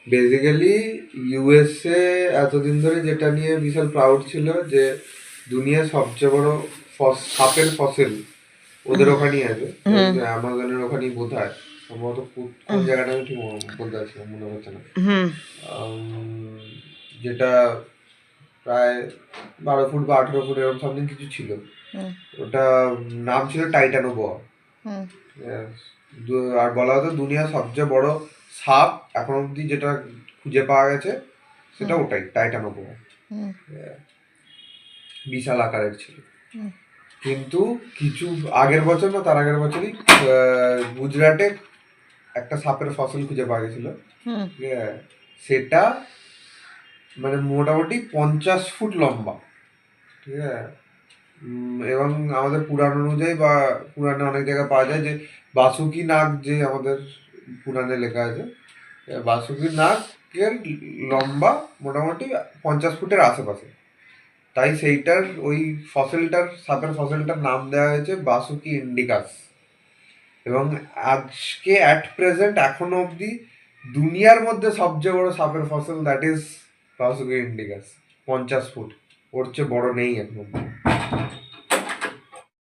Basically USA এতদিন ধরে যেটা নিয়ে বিশাল প্রাউড ছিল যে দুনিয়ার সবচেয়ে বড় সাপের ফসিল ওদের ওখানেই আছে, অ্যামাজনের ওখানেই বোধ হয় সম্ভবত। কোন জায়গাটা আমি ঠিক বলতে পারছি না, মনে হচ্ছে না। যেটা প্রায় 12 ফুট বা 18 ফুট এরকম সামথিং কিছু ছিল। ওটা নাম ছিল টাইটানোবোয়া। আর বলা হতো দুনিয়ার সবচেয়ে বড় সাপ এখন অব্দি যেটা খুঁজে পাওয়া গেছে সেটা ওটাই, টাইটানোবোয়া। বিশাল আকারের ছিল। কিন্তু কিছু আগের বছর না তার আগের বছরই গুজরাটে একটা সাপের ফসিল খুঁজে পাওয়া গেছিল। সেটা মানে মোটামুটি 50 ফুট লম্বা, ঠিক আছে। এবং আমাদের পুরাণ অনুযায়ী বা পুরাণে অনেক জায়গায় পাওয়া যায় যে বাসুকি নাগ, যে আমাদের পুরাণে লেখা আছে, বাসুকি নাগের লম্বা মোটামুটি 50 ফুটের আশেপাশে। তাই সেইটার ওই সাপের ফসিলটার নাম দেওয়া হয়েছে বাসুকি ইন্ডিকাস। এবং আজকে অ্যাট প্রেজেন্ট এখনো অবধি দুনিয়ার মধ্যে সবচেয়ে বড় সাপের fossil that is Vasuki indicus, 50 foot. ওর চেয়ে বড় নেই এখন অব্দি।